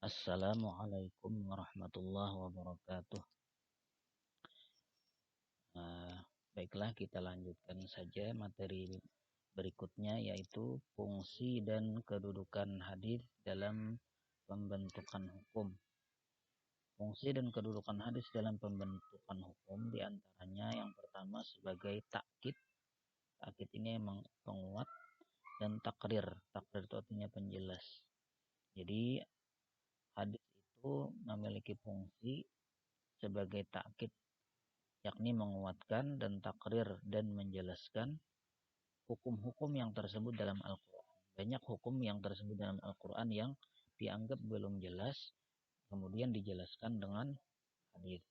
Assalamualaikum warahmatullahi wabarakatuh. Baiklah, kita lanjutkan saja materi berikutnya, yaitu fungsi dan kedudukan hadis dalam pembentukan hukum. Fungsi dan kedudukan hadis dalam pembentukan hukum diantaranya yang pertama sebagai takkid. Takkid ini memang penguat, dan takrir. Takrir itu artinya penjelas. Jadi hadis itu memiliki fungsi sebagai takkid, yakni menguatkan dan takrir dan menjelaskan hukum-hukum yang tersebut dalam Al-Quran. Banyak hukum yang tersebut dalam Al-Quran yang dianggap belum jelas, kemudian dijelaskan dengan hadis.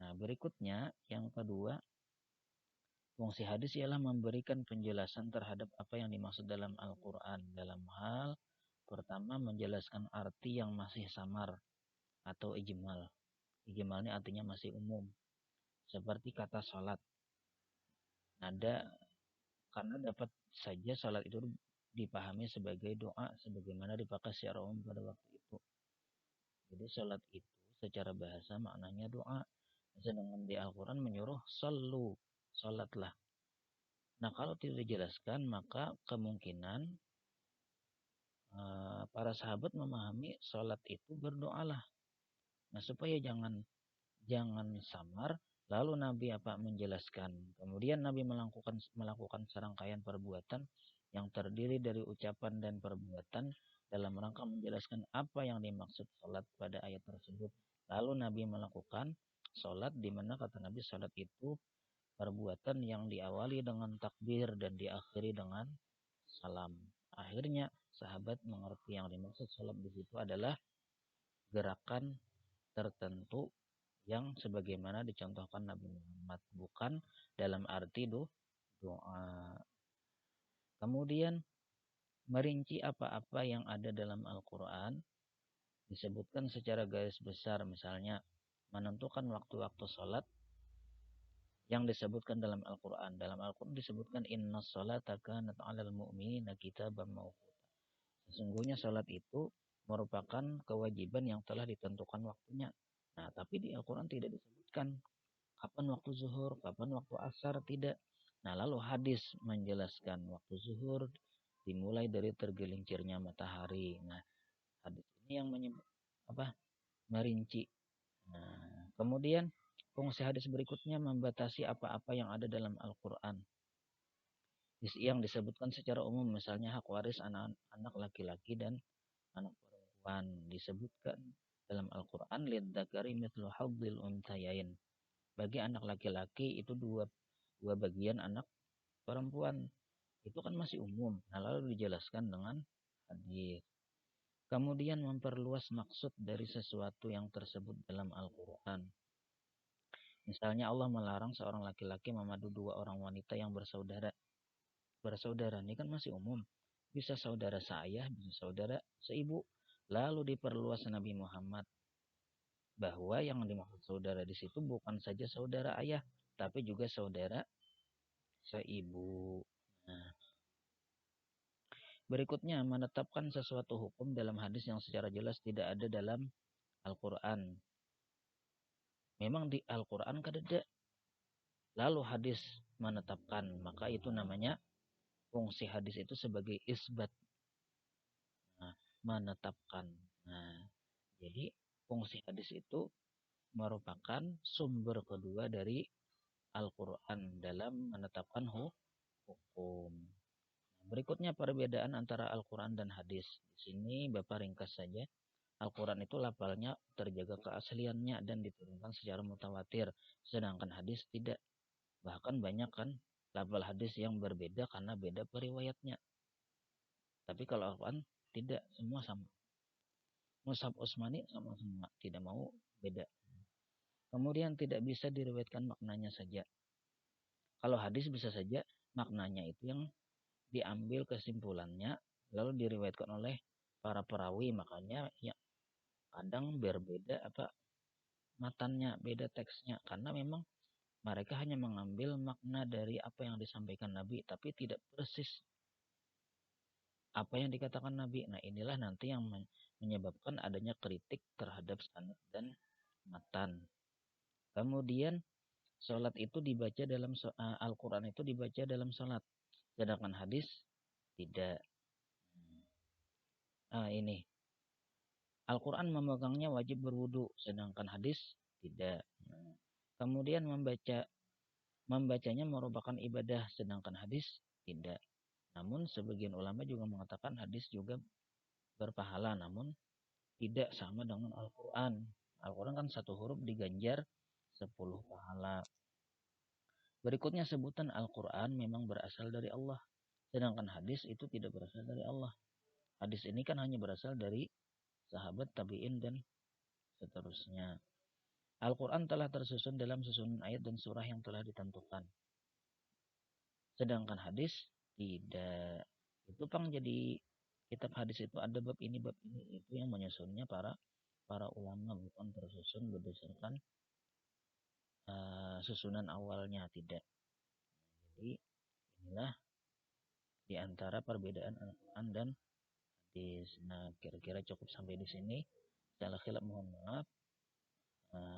Nah, berikutnya yang kedua, fungsi hadis ialah memberikan penjelasan terhadap apa yang dimaksud dalam Al-Quran. Dalam hal pertama, menjelaskan arti yang masih samar atau ijmal. Ijmal ini artinya masih umum. Seperti kata salat. Karena dapat saja salat itu dipahami sebagai doa sebagaimana dipakai secara umum pada waktu itu. Jadi salat itu secara bahasa maknanya doa. Sedangkan di Al-Quran menyuruh sallu, salatlah. Nah, kalau tidak dijelaskan, maka kemungkinan para sahabat memahami salat itu berdoalah. Nah, supaya jangan samar, lalu Nabi menjelaskan. Kemudian Nabi melakukan serangkaian perbuatan yang terdiri dari ucapan dan perbuatan dalam rangka menjelaskan apa yang dimaksud salat pada ayat tersebut. Lalu Nabi melakukan salat, di mana kata Nabi salat itu perbuatan yang diawali dengan takbir dan diakhiri dengan salam. Akhirnya sahabat mengerti yang dimaksud salat di situ adalah gerakan tertentu yang sebagaimana dicontohkan Nabi Muhammad, bukan dalam arti doa. Kemudian merinci apa-apa yang ada dalam Al-Quran, disebutkan secara garis besar, misalnya menentukan waktu-waktu sholat yang disebutkan dalam Al-Quran. Dalam Al-Quran disebutkan inna sholata kanat 'alal mu'minina kitaban mawquta. Sesungguhnya sholat itu merupakan kewajiban yang telah ditentukan waktunya. Nah, tapi di Al-Quran tidak disebutkan kapan waktu zuhur, kapan waktu asar, tidak. Nah, lalu hadis menjelaskan waktu zuhur dimulai dari tergelincirnya matahari. Nah, hadis ini yang merinci. Nah, kemudian fungsi hadis berikutnya membatasi apa-apa yang ada dalam Al-Quran. Yang disebutkan secara umum, misalnya hak waris anak laki-laki dan anak perempuan. Disebutkan dalam Al-Quran, lidzakari mithlu hadzil unthayain. Bagi anak laki-laki itu dua bagian anak perempuan. Itu kan masih umum. Nah, lalu dijelaskan dengan hadis. Kemudian memperluas maksud dari sesuatu yang tersebut dalam Al-Quran. Misalnya Allah melarang seorang laki-laki memadu dua orang wanita yang bersaudara. Bersaudara ini kan masih umum. Bisa saudara seayah, bisa saudara seibu. Lalu diperluas Nabi Muhammad bahwa yang dimaksud saudara di situ bukan saja saudara ayah, tapi juga saudara seibu. Nah, berikutnya menetapkan sesuatu hukum dalam hadis yang secara jelas tidak ada dalam Al-Quran. Memang di Al-Quran kan ada, lalu hadis menetapkan, maka itu namanya fungsi hadis itu sebagai isbat. Nah, menetapkan. Nah, jadi fungsi hadis itu merupakan sumber kedua dari Al-Quran dalam menetapkan hukum. Berikutnya perbedaan antara Al-Quran dan hadis. Di sini Bapak ringkas saja. Al-Quran itu lafalnya terjaga keasliannya dan diturunkan secara mutawatir. Sedangkan hadis tidak. Bahkan banyak kan lafal hadis yang berbeda karena beda periwayatnya. Tapi kalau Al-Quran tidak, semua sama. Mushaf Utsmani sama semua, tidak mau beda. Kemudian tidak bisa diriwayatkan maknanya saja. Kalau hadis bisa saja maknanya itu yang diambil kesimpulannya lalu diriwayatkan oleh para perawi, makanya ya kadang berbeda matannya, beda teksnya, karena memang mereka hanya mengambil makna dari apa yang disampaikan Nabi tapi tidak persis apa yang dikatakan Nabi. Nah, inilah nanti yang menyebabkan adanya kritik terhadap sanad dan matan. Kemudian sholat itu dibaca dalam Al-Quran itu dibaca dalam sholat, sedangkan hadis tidak. Ini Al-Quran memegangnya wajib berwudu, sedangkan hadis tidak. Kemudian membacanya merupakan ibadah, sedangkan hadis tidak. Namun sebagian ulama juga mengatakan hadis juga berpahala, namun tidak sama dengan Al-Quran. Al-Quran kan satu huruf diganjar 10 pahala. Berikutnya sebutan Al-Quran memang berasal dari Allah, sedangkan hadis itu tidak berasal dari Allah. Hadis ini kan hanya berasal dari sahabat, tabi'in, dan seterusnya. Al-Quran telah tersusun dalam susunan ayat dan surah yang telah ditentukan. Sedangkan hadis tidak. Itu pang jadi kitab hadis itu ada bab ini itu yang menyusunnya para ulama, bukan tersusun berdasarkan susunan awalnya, tidak. Jadi inilah diantara perbedaan Al-Quran dan hadis. Nah, kira-kira cukup sampai di sini. Salah khilaf mohon maaf.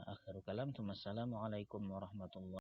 Akhirul kalam. Wassalamualaikum warahmatullahi